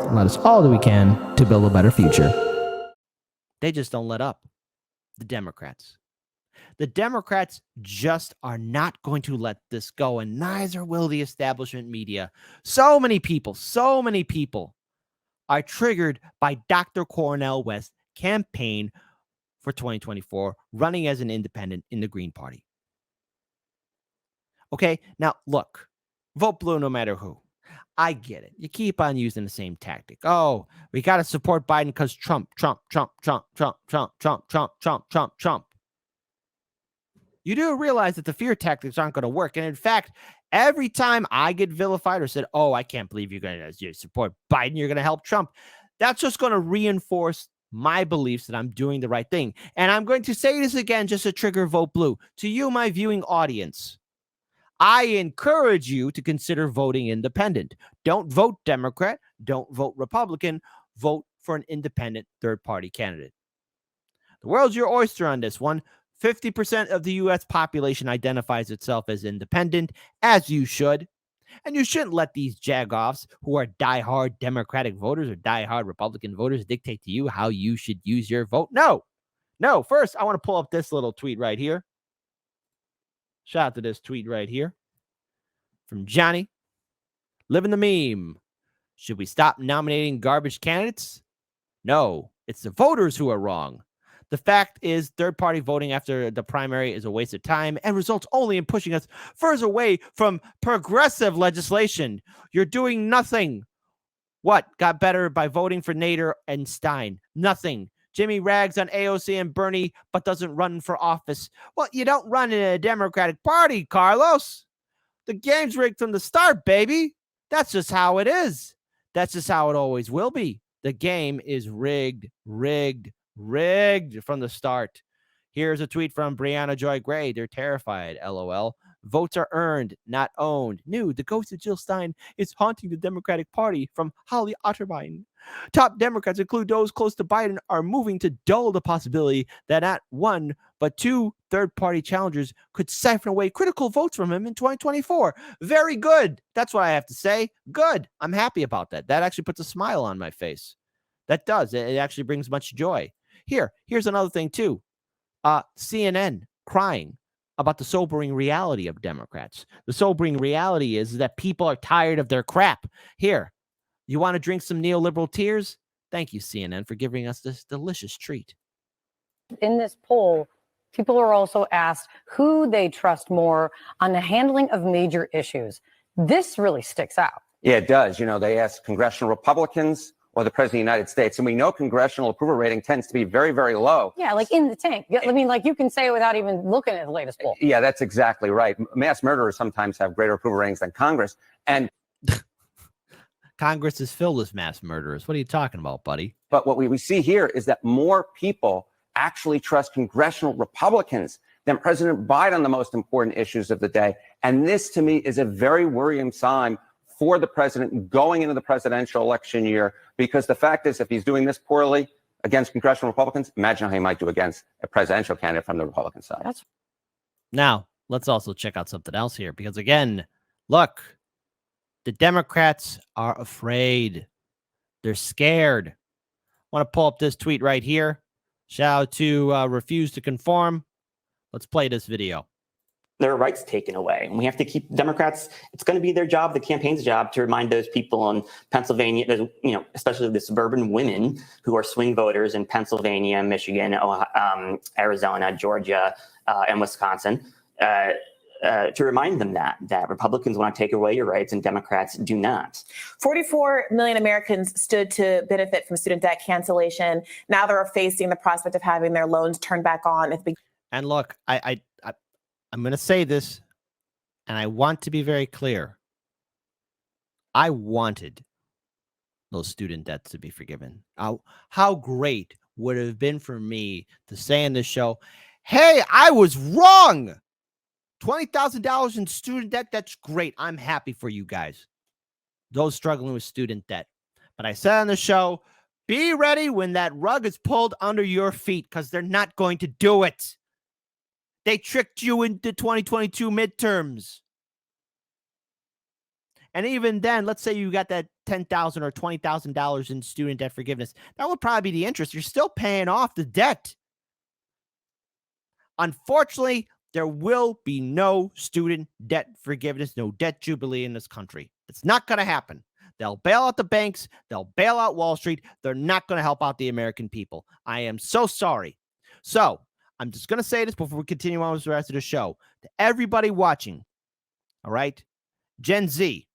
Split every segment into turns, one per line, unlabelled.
and let us all do we can to build a better future. They just don't let up. The Democrats. The Democrats just are not going to let this go, and neither will the establishment media. So many people are triggered by Dr. Cornel West's campaign for 2024, running as an independent in the Green Party. Okay, now look, vote blue no matter who. I get it. You keep on using the same tactic. Oh, we got to support Biden because Trump. You do realize that the fear tactics aren't going to work. And in fact, every time I get vilified or said, oh, I can't believe you're going to support Biden, you're going to help Trump, that's just going to reinforce my beliefs that I'm doing the right thing. And I'm going to say this again just to trigger vote blue. To you, my viewing audience, I encourage you to consider voting independent. Don't vote Democrat. Don't vote Republican. Vote for an independent third-party candidate. The world's your oyster on this one. 50% of the U.S. population identifies itself as independent, as you should. And you shouldn't let these jagoffs who are diehard Democratic voters or diehard Republican voters dictate to you how you should use your vote. No. First, I want to pull up this little tweet right here. Shout out to this tweet right here from Johnny. Living the meme. Should we stop nominating garbage candidates? No, it's the voters who are wrong. The fact is, third-party voting after the primary is a waste of time and results only in pushing us further away from progressive legislation. You're doing nothing. What got better by voting for Nader and Stein? Nothing. Jimmy rags on AOC and Bernie, but doesn't run for office. Well, you don't run in a Democratic Party, Carlos. The game's rigged from the start, baby. That's just how it is. That's just how it always will be. The game is rigged from the start. Here's a tweet from Brianna Joy Gray. They're terrified, LOL. Votes are earned, not owned. New, the ghost of Jill Stein is haunting the Democratic Party, from Holly Otterbein. Top Democrats, include those close to Biden, are moving to dull the possibility that not one, but two third-party challengers could siphon away critical votes from him in 2024. Very good. That's what I have to say. Good. I'm happy about that. That actually puts a smile on my face. That does. It actually brings much joy. Here's another thing, too. CNN crying about the sobering reality of Democrats. The sobering reality is that people are tired of their crap. Here, you want to drink some neoliberal tears? Thank you, CNN, for giving us this delicious treat.
In this poll, people are also asked who they trust more on the handling of major issues. This really sticks out.
Yeah, it does. You know, they asked congressional Republicans or the president of the United States. And we know congressional approval rating tends to be very, very low.
Yeah, like in the tank. I mean, like you can say it without even looking at the latest poll.
Yeah, that's exactly right. Mass murderers sometimes have greater approval ratings than Congress. And
Congress is filled with mass murderers. What are you talking about, buddy?
But what we see here is that more people actually trust congressional Republicans than President Biden on the most important issues of the day. And this, to me, is a very worrying sign for the president going into the presidential election year, because the fact is, if he's doing this poorly against congressional Republicans, imagine how he might do against a presidential candidate from the Republican side.
Now, let's also check out something else here, because again, look, the Democrats are afraid. They're scared. I want to pull up this tweet right here. Shout out to Refuse to Conform. Let's play this video.
Their rights taken away. And we have to keep Democrats, it's going to be their job, the campaign's job, to remind those people in Pennsylvania, you know, especially the suburban women who are swing voters in Pennsylvania, Michigan, Arizona, Georgia, and Wisconsin, to remind them that Republicans want to take away your rights and Democrats do not.
44 million Americans stood to benefit from student debt cancellation. Now they're facing the prospect of having their loans turned back on.
And look, I'm going to say this, and I want to be very clear. I wanted those student debts to be forgiven. How great would it have been for me to say in this show, hey, I was wrong. $20,000 in student debt, that's great. I'm happy for you guys, those struggling with student debt. But I said on the show, be ready when that rug is pulled under your feet, because they're not going to do it. They tricked you into 2022 midterms. And even then, let's say you got that $10,000 or $20,000 in student debt forgiveness. That would probably be the interest. You're still paying off the debt. Unfortunately, there will be no student debt forgiveness, no debt jubilee in this country. It's not going to happen. They'll bail out the banks. They'll bail out Wall Street. They're not going to help out the American people. I am so sorry. So I'm just going to say this before we continue on with the rest of the show. To everybody watching, all right, Gen Z,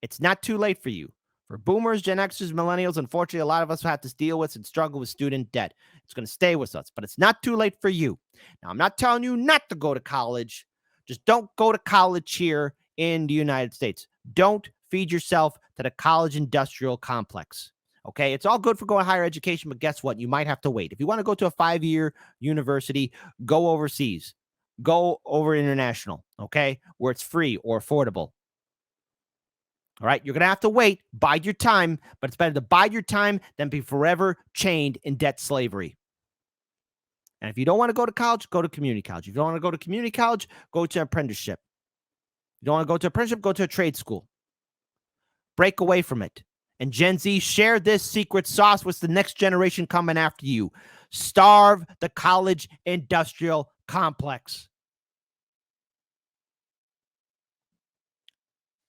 it's not too late for you. For boomers, Gen Xers, millennials, unfortunately, a lot of us have to deal with and struggle with student debt. It's going to stay with us, but it's not too late for you. Now, I'm not telling you not to go to college. Just don't go to college here in the United States. Don't feed yourself to the college industrial complex. Okay, it's all good for going higher education, but guess what? You might have to wait. If you want to go to a 5-year university, go overseas. Go over international, okay, where it's free or affordable. All right, you're going to have to wait, bide your time, but it's better to bide your time than be forever chained in debt slavery. And if you don't want to go to college, go to community college. If you don't want to go to community college, go to apprenticeship. If you don't want to go to apprenticeship, go to a trade school. Break away from it. And Gen Z, share this secret sauce with the next generation coming after you. Starve the college industrial complex.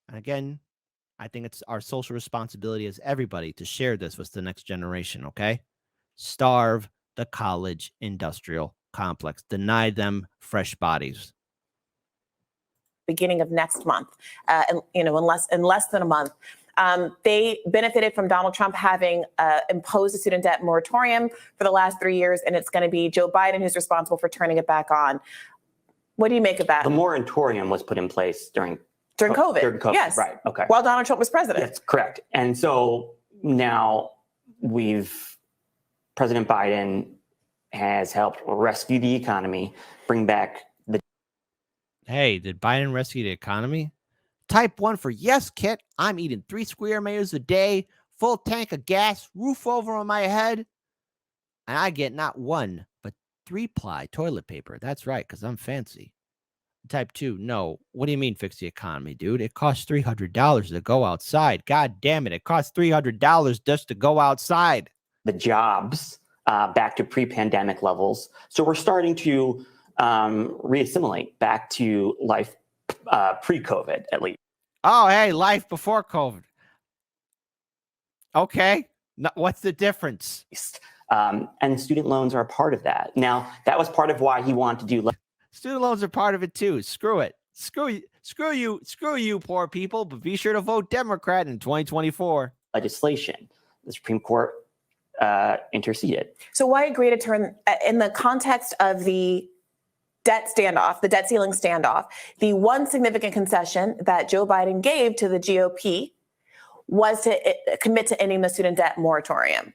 And again, I think it's our social responsibility as everybody to share this with the next generation, okay? Starve the college industrial complex. Deny them fresh bodies.
Beginning of next month, in less than a month. They benefited from Donald Trump having imposed a student debt moratorium for the last 3 years, and it's going to be Joe Biden who's responsible for turning it back on. What do you make of that?
The moratorium was put in place during
COVID.
During COVID,
yes.
right? Okay.
While Donald Trump was president.
That's correct. And so now President Biden has helped rescue the economy, bring back the.
Hey, did Biden rescue the economy? Type 1 for yes, Kit. I'm eating 3 square meals a day, full tank of gas, roof over on my head. And I get not 1, but 3-ply toilet paper. That's right, because I'm fancy. Type 2, no. What do you mean fix the economy, dude? It costs $300 to go outside. God damn it. It costs $300 just to go outside.
The jobs back to pre-pandemic levels. So we're starting to reassimilate back to life pre-COVID, at least.
Oh, hey, life before COVID. Okay. What's the difference?
And student loans are a part of that. Now, that was part of why he wanted to do.
Student loans are part of it too. Screw it. Screw you, poor people. But be sure to vote Democrat in 2024.
Legislation. The Supreme Court interceded.
So why agree to turn, in the context of the debt standoff, the debt ceiling standoff, the one significant concession that Joe Biden gave to the GOP was to commit to ending the student debt moratorium?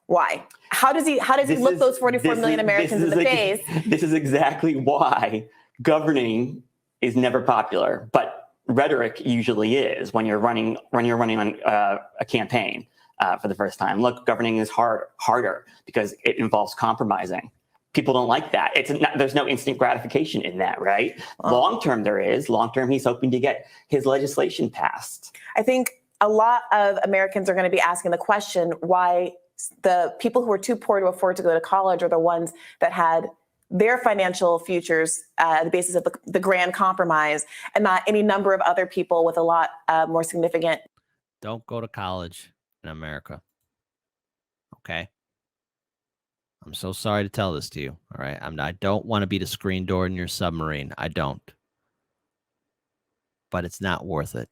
Why? How does he look those 44 million Americans in the face?
This is exactly why governing is never popular, but rhetoric usually is when you're running on a campaign for the first time. Look, governing is harder because it involves compromising. People don't like that. There's no instant gratification in that, right? Long term, there is. Long term, he's hoping to get his legislation passed.
I think a lot of Americans are going to be asking the question why the people who are too poor to afford to go to college are the ones that had their financial futures the basis of the grand compromise, and not any number of other people with a lot more significant.
Don't go to college in America. Okay. I'm so sorry to tell this to you. All right. I don't want to be the screen door in your submarine. I don't. But it's not worth it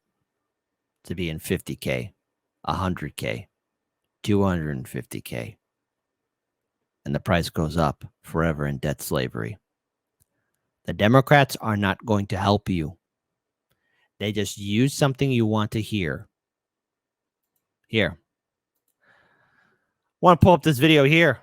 to be in 50K, 100K, 250K. And the price goes up forever in debt slavery. The Democrats are not going to help you. They just use something you want to hear. Here. Want to pull up this video here.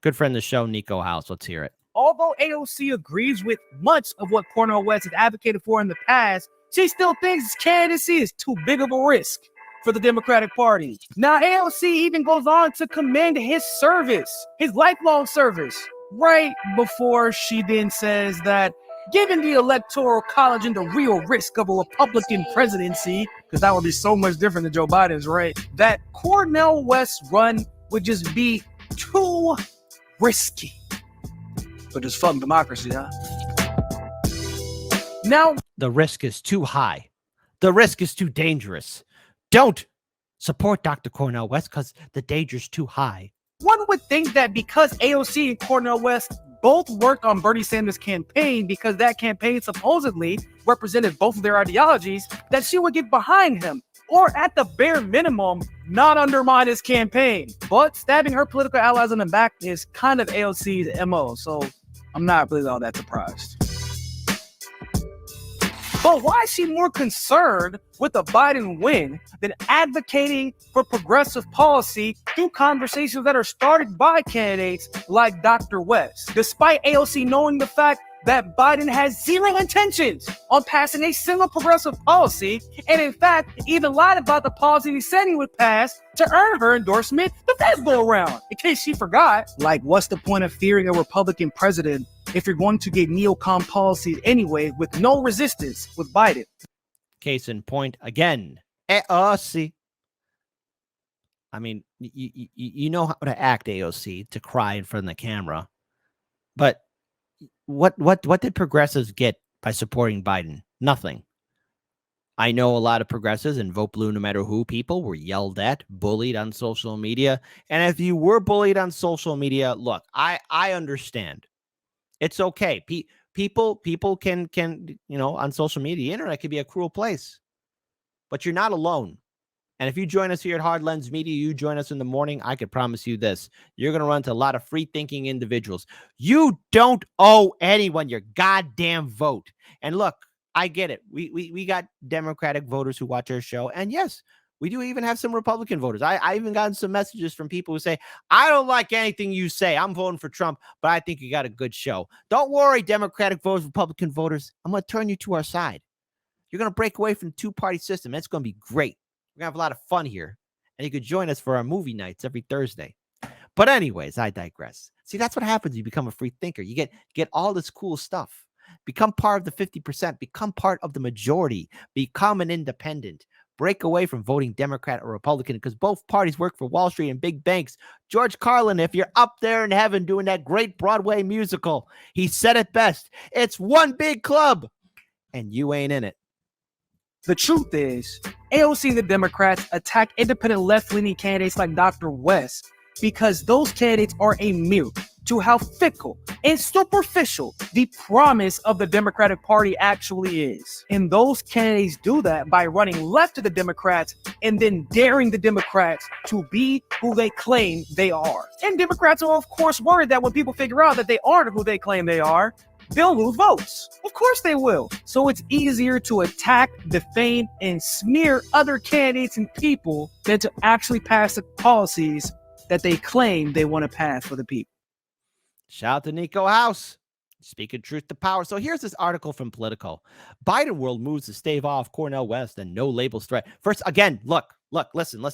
Good friend of the show, Nico House. Let's hear it.
Although AOC agrees with much of what Cornel West has advocated for in the past, she still thinks his candidacy is too big of a risk for the Democratic Party. Now, AOC even goes on to commend his service, his lifelong service, right before she then says that given the Electoral College and the real risk of a Republican presidency, because that would be so much different than Joe Biden's, right? That Cornel West run would just be too risky. But it's fucking democracy, huh? Now,
The risk is too high. The risk is too dangerous. Don't support Dr. Cornel West because the danger's too high.
one would think that because AOC and Cornel West both worked on Bernie Sanders' campaign, because that campaign supposedly represented both of their ideologies, that she would get behind him, or at the bare minimum, not undermine his campaign. But stabbing her political allies in the back is kind of AOC's MO, so I'm not really all that surprised. But why is she more concerned with a Biden win than advocating for progressive policy through conversations that are started by candidates like Dr. West, despite AOC knowing the fact that Biden has zero intentions on passing a single progressive policy, and in fact, even lied about the policy he said he would pass to earn her endorsement the first go around, in case she forgot. Like, what's the point of fearing a Republican president if you're going to get neocon policies anyway with no resistance with Biden?
Case in point, again, AOC. I mean, you know how to act, AOC, to cry in front of the camera. But what did progressives get by supporting Biden? Nothing. I know a lot of progressives and vote blue no matter who people were yelled at, bullied on social media. And if you were bullied on social media, look, I understand. It's okay. People can, you know, on social media, the internet can be a cruel place, but you're not alone. And if you join us here at Hard Lens Media, you join us in the morning, I can promise you this. You're going to run into a lot of free-thinking individuals. You don't owe anyone your goddamn vote. And look, I get it. We got Democratic voters who watch our show. And yes, we do even have some Republican voters. I even gotten some messages from people who say, I don't like anything you say. I'm voting for Trump, but I think you got a good show. Don't worry, Democratic voters, Republican voters. I'm going to turn you to our side. You're going to break away from the two-party system. It's going to be great. We're going to have a lot of fun here. And you could join us for our movie nights every Thursday. But anyways, I digress. See, that's what happens when you become a free thinker. You get all this cool stuff. Become part of the 50%. Become part of the majority. Become an independent. Break away from voting Democrat or Republican because both parties work for Wall Street and big banks. George Carlin, if you're up there in heaven doing that great Broadway musical, he said it best. It's one big club, and you ain't in it.
The truth is, AOC and the Democrats attack independent left-leaning candidates like Dr. West because those candidates are a mirror to how fickle and superficial the promise of the Democratic Party actually is. And those candidates do that by running left of the Democrats and then daring the Democrats to be who they claim they are. And Democrats are, of course, worried that when people figure out that they aren't who they claim they are, they'll lose votes. Of course they will. So it's easier to attack, defame, and smear other candidates and people than to actually pass the policies that they claim they want to pass for the people.
Shout out to Nico House. Speaking truth to power. So here's this article from Politico. Biden world moves to stave off Cornel West and no labels threat. First, again, look, listen.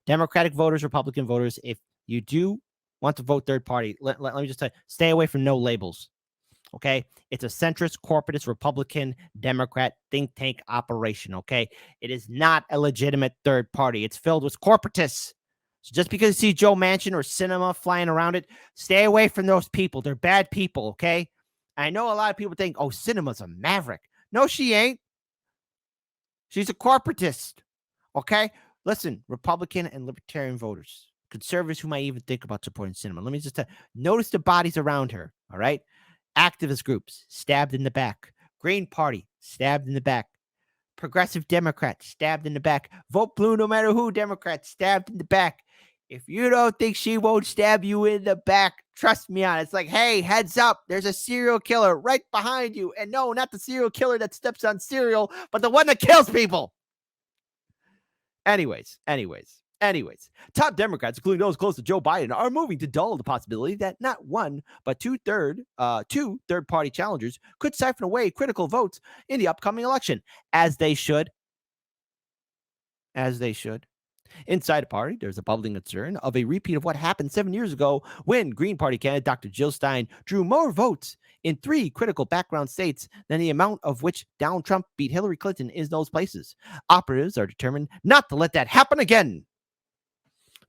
Democratic voters, Republican voters, if you do want to vote third party, let me just tell you, stay away from no labels. Okay? It's a centrist, corporatist, Republican, Democrat think tank operation. Okay? It is not a legitimate third party. It's filled with corporatists. So just because you see Joe Manchin or Cinema flying around it, stay away from those people. They're bad people. Okay? I know a lot of people think, oh, Cinema's a maverick. No, she ain't. She's a corporatist. Okay? Listen, Republican and Libertarian voters, conservatives who might even think about supporting Cinema. Let me just notice the bodies around her. All right. Activist groups stabbed in the back. Green Party stabbed in the back. Progressive Democrats stabbed in the back. Vote blue no matter who Democrats stabbed in the back. If you don't think she won't stab you in the back, trust me on it. It's like, hey, heads up. There's a serial killer right behind you. And no, not the serial killer that steps on cereal, but the one that kills people. Anyways, top Democrats, including those close to Joe Biden, are moving to dull the possibility that not one, but two third-party challengers could siphon away critical votes in the upcoming election, as they should. Inside the party, there's a bubbling concern of a repeat of what happened 7 years ago when Green Party candidate Dr. Jill Stein drew more votes in 3 critical background states, then the amount of which Donald Trump beat Hillary Clinton is those places. Operatives are determined not to let that happen again.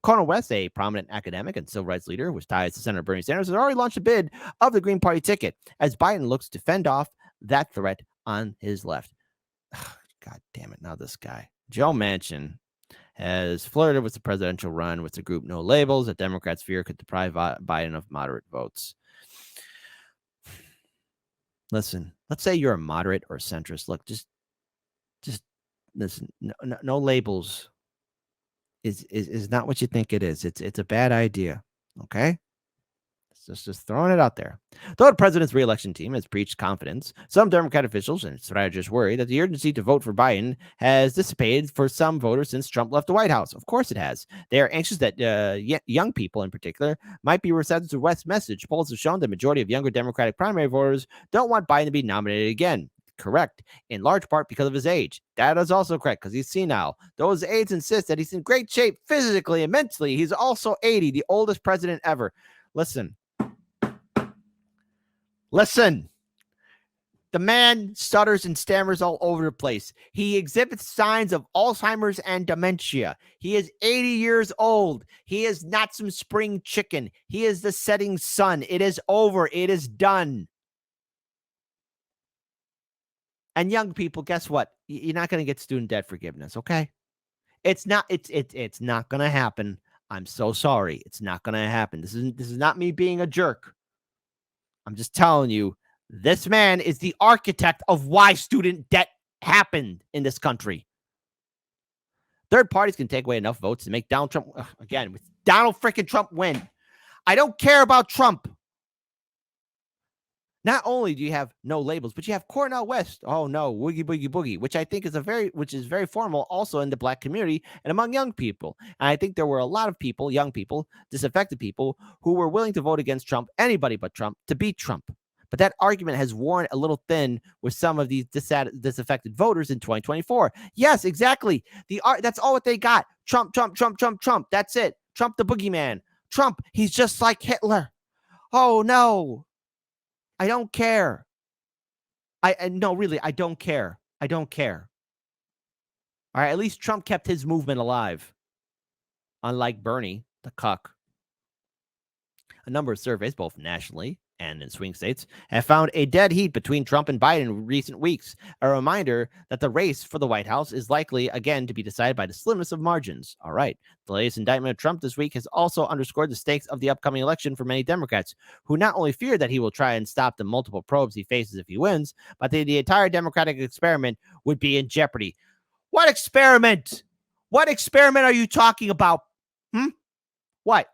Cornel West, a prominent academic and civil rights leader with ties to Senator Bernie Sanders, has already launched a bid of the Green Party ticket as Biden looks to fend off that threat on his left. God damn it. Now this guy, Joe Manchin, has flirted with the presidential run with the group No Labels that Democrats fear could deprive Biden of moderate votes. Listen, let's say you're a moderate or centrist. Look, just listen. No labels is not what you think it is. It's a bad idea. Okay. Just throwing it out there. Though the president's reelection team has preached confidence, some Democrat officials and strategists worry that the urgency to vote for Biden has dissipated for some voters since Trump left the White House. Of course it has. They are anxious that young people in particular might be receptive to West's message. Polls have shown the majority of younger Democratic primary voters don't want Biden to be nominated again. Correct, in large part because of his age. That is also correct because he's senile. Those aides insist that he's in great shape physically and mentally. He's also 80, the oldest president ever. Listen, the man stutters and stammers all over the place. He exhibits signs of Alzheimer's and dementia. He is 80 years old. He is not some spring chicken. He is the setting sun. It is over. It is done. And young people, guess what? You're not going to get student debt forgiveness, okay? It's not going to happen. I'm so sorry. It's not going to happen. This is not me being a jerk. I'm just telling you, this man is the architect of why student debt happened in this country. Third parties can take away enough votes to make Donald Trump, again, with Donald freaking Trump win. I don't care about Trump. Not only do you have No Labels, but you have Cornel West. Oh no, Woogie Boogie Boogie, which I think is very formal also in the Black community and among young people. And I think there were a lot of people, young people, disaffected people, who were willing to vote against Trump, anybody but Trump, to beat Trump. But that argument has worn a little thin with some of these disaffected voters in 2024. Yes, exactly. That's all what they got. Trump, Trump, Trump, Trump, Trump. That's it. Trump the boogeyman. Trump, he's just like Hitler. Oh no. I don't care. No, really, I don't care. I don't care. All right, at least Trump kept his movement alive. Unlike Bernie, the cuck. A number of surveys, both nationally and in swing states, have found a dead heat between Trump and Biden in recent weeks. A reminder that the race for the White House is likely again to be decided by the slimness of margins. All right. The latest indictment of Trump this week has also underscored the stakes of the upcoming election for many Democrats, who not only fear that he will try and stop the multiple probes he faces if he wins, but the entire Democratic experiment would be in jeopardy. What experiment? What experiment are you talking about? What?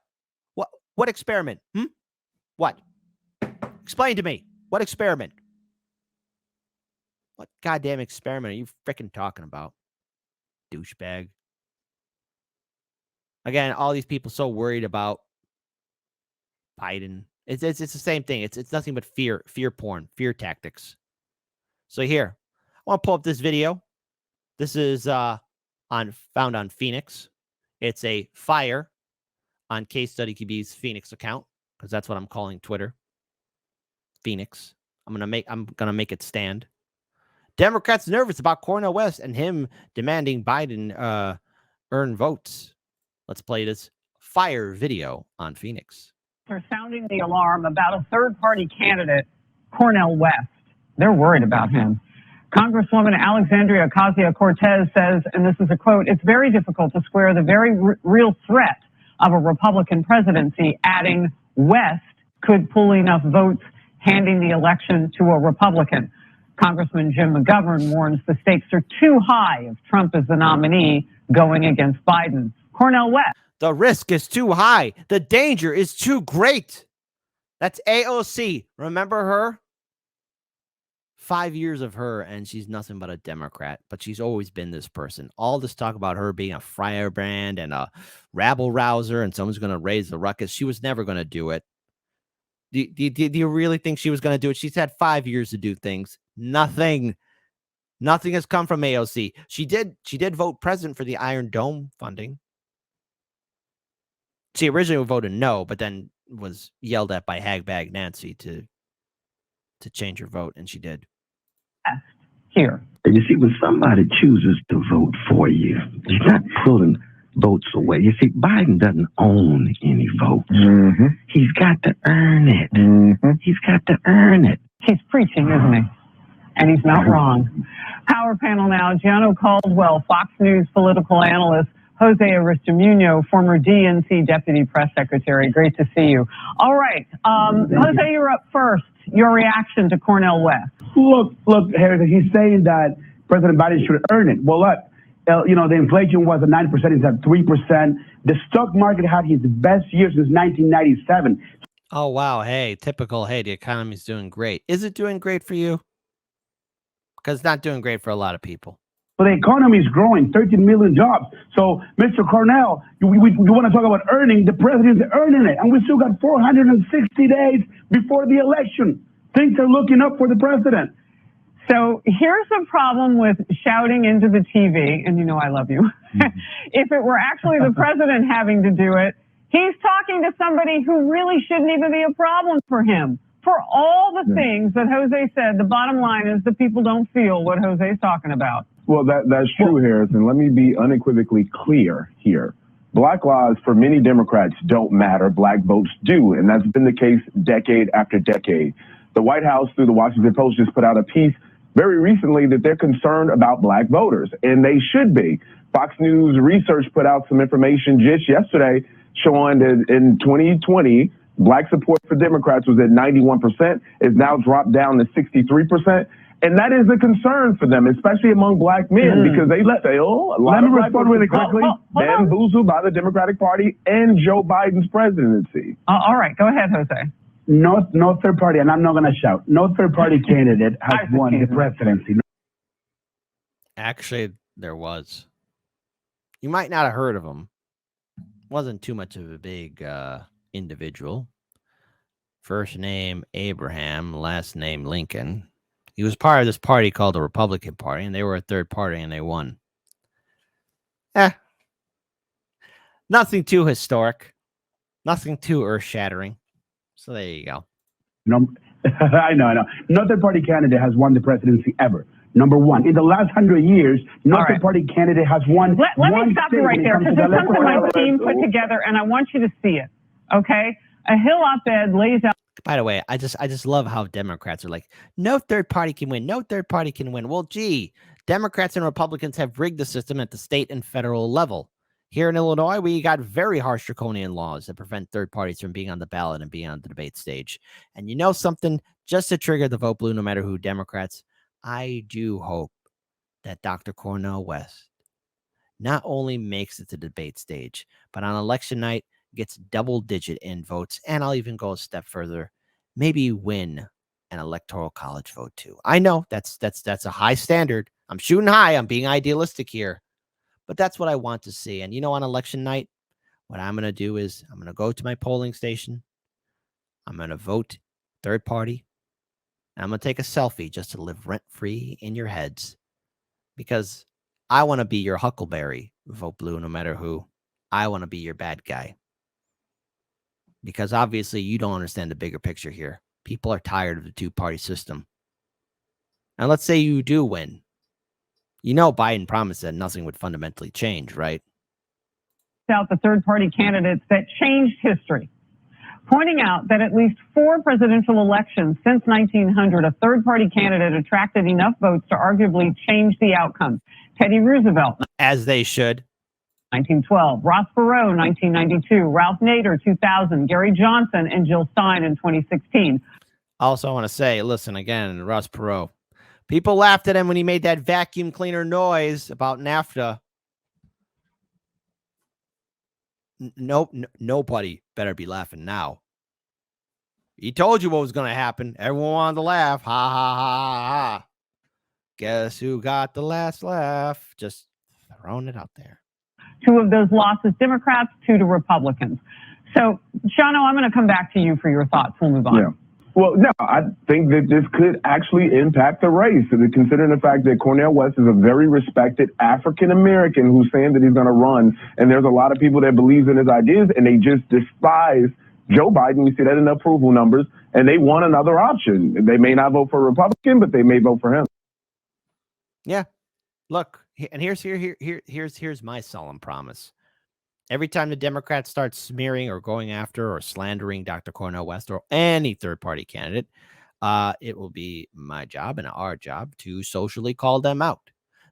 What experiment? What? Explain to me. What experiment? What goddamn experiment are you freaking talking about? Douchebag. Again, all these people so worried about Biden. It's the same thing. It's nothing but fear porn, fear tactics. So here, I want to pull up this video. This is found on Phoenix. It's a fire on Case Study QB's Phoenix account, because that's what I'm calling Twitter. Phoenix. I'm gonna make it stand. Democrats nervous about Cornel West and him demanding Biden earn votes. Let's play this fire video on Phoenix.
They're sounding the alarm about a third-party candidate, Cornel West. They're worried about him. Congresswoman Alexandria Ocasio-Cortez says, and this is a quote, "It's very difficult to square the very real threat of a Republican presidency," adding, "West could pull enough votes handing the election to a Republican." Congressman Jim McGovern warns the stakes are too high if Trump is the nominee going against Biden. Cornel West.
The risk is too high. The danger is too great. That's AOC. Remember her? 5 years of her, and she's nothing but a Democrat, but she's always been this person. All this talk about her being a firebrand and a rabble rouser and someone's going to raise the ruckus. She was never going to do it. Do you really think she was going to do it? She's had 5 years to do things. Nothing has come from AOC. She did vote president for the Iron Dome funding. She originally voted no, but then was yelled at by Hagbag Nancy to to change her vote, and she did.
Here.
And you see, when somebody chooses to vote for you, you're not pulling votes away. You see, Biden doesn't own any votes.
Mm-hmm.
He's got to earn it.
Mm-hmm.
He's got to earn it.
He's preaching, isn't he? And he's not wrong. Power panel now. Gianno Caldwell, Fox News political analyst. Jose Aristimuño, former DNC deputy press secretary. Great to see you. All right. Jose, you're up first. Your reaction to Cornel West.
Look, Harry, he's saying that President Biden should earn it. Well, look, the inflation was at 9%, it's at 3%. The stock market had its best year since 1997.
Oh, wow. Hey, typical. Hey, the economy's doing great. Is it doing great for you? Because it's not doing great for a lot of people.
Well, the economy is growing, 13 million jobs. So, Mr. Cornel, we want to talk about earning. The president's earning it. And we still got 460 days before the election. Things are looking up for the president.
So here's the problem with shouting into the TV, and you know I love you. If it were actually the president having to do it, he's talking to somebody who really shouldn't even be a problem for him. For all the things that Jose said, the bottom line is the people don't feel what Jose's talking about.
Well, that's true, Harrison. Let me be unequivocally clear here. Black lives for many Democrats don't matter. Black votes do. And that's been the case decade after decade. The White House, through the Washington Post, just put out a piece very recently that they're concerned about black voters, and they should be. Fox News Research put out some information just yesterday showing that in 2020, black support for Democrats was at 91%. It's now dropped down to 63%. And that is a concern for them, especially among black men, because they feel a lot of black
respond really quickly.
bamboozled by the Democratic Party and Joe Biden's presidency.
All right, go ahead, Jose.
No third party, and I'm not going to shout. No third party candidate has won the presidency.
Actually, there was. You might not have heard of him. Wasn't too much of a big individual. First name Abraham, last name Lincoln. He was part of this party called the Republican Party, and they were a third party, and they won. Nothing too historic. Nothing too earth-shattering. So there you go.
No, I know. No third party candidate has won the presidency ever. Number one, in the last 100 years, no third party candidate has won.
Let me stop you right there, because there's something my team put together, and I want you to see it. Okay, a Hill op-ed lays out.
By the way, I just love how Democrats are like, no third party can win. No third party can win. Well, gee, Democrats and Republicans have rigged the system at the state and federal level. Here in Illinois, we got very harsh draconian laws that prevent third parties from being on the ballot and being on the debate stage. And you know something? Just to trigger the vote blue, no matter who, Democrats, I do hope that Dr. Cornel West not only makes it to the debate stage, but on election night gets double-digit in votes, and I'll even go a step further, maybe win an electoral college vote too. I know that's a high standard. I'm shooting high. I'm being idealistic here. But that's what I want to see. And, you know, on election night, what I'm going to do is I'm going to go to my polling station. I'm going to vote third party. And I'm going to take a selfie just to live rent-free in your heads. Because I want to be your huckleberry, vote blue, no matter who. I want to be your bad guy. Because obviously you don't understand the bigger picture here. People are tired of the two-party system. And let's say you do win. You know Biden promised that nothing would fundamentally change, right?
Out the third-party candidates that changed history, pointing out that at least 4 presidential elections since 1900, a third-party candidate attracted enough votes to arguably change the outcome. Teddy Roosevelt.
As they should.
1912, Ross Perot, 1992, Ralph Nader, 2000, Gary Johnson, and Jill Stein in 2016.
Also, I want to say, listen, again, Ross Perot. People laughed at him when he made that vacuum cleaner noise about NAFTA. Nobody better be laughing now. He told you what was going to happen. Everyone wanted to laugh. Ha, ha, ha, ha, ha. Guess who got the last laugh? Just throwing it out there.
2 of those losses, Democrats, 2 to Republicans. So, Shano, I'm going to come back to you for your thoughts. We'll move on.
Yeah. Well, no, I think that this could actually impact the race, considering the fact that Cornel West is a very respected African-American who's saying that he's going to run. And there's a lot of people that believe in his ideas, and they just despise Joe Biden, we see that in the approval numbers, and they want another option. They may not vote for a Republican, but they may vote for him.
Yeah. Look, and here's my solemn promise. Every time the Democrats start smearing or going after or slandering Dr. Cornel West or any third-party candidate, it will be my job and our job to socially call them out.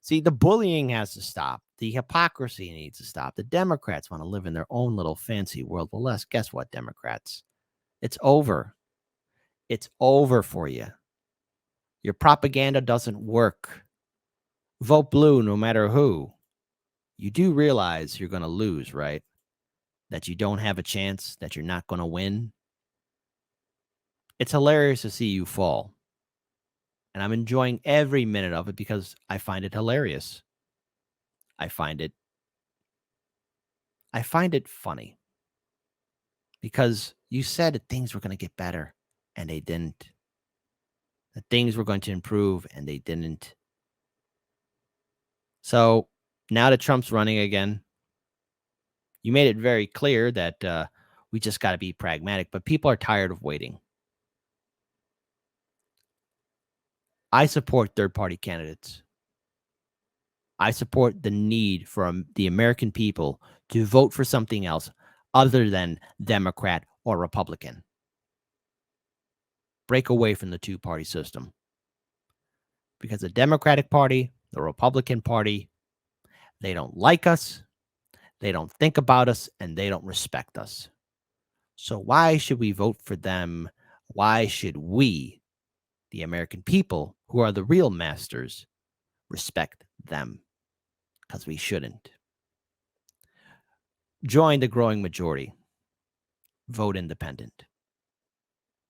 See, the bullying has to stop. The hypocrisy needs to stop. The Democrats want to live in their own little fancy world. Well, guess what, Democrats? It's over. It's over for you. Your propaganda doesn't work. Vote blue no matter who. You do realize you're going to lose, right? That you don't have a chance, that you're not going to win. It's hilarious to see you fall. And I'm enjoying every minute of it because I find it hilarious. I find it funny. Because you said that things were going to get better, and they didn't. That things were going to improve, and they didn't. So now that Trump's running again, you made it very clear that we just got to be pragmatic, but people are tired of waiting. I support third-party candidates. I support the need for the American people to vote for something else other than Democrat or Republican. Break away from the two-party system. Because the Democratic Party, the Republican Party, they don't like us, they don't think about us, and they don't respect us. So why should we vote for them? Why should we, the American people, who are the real masters, respect them? Because we shouldn't. Join the growing majority. Vote independent.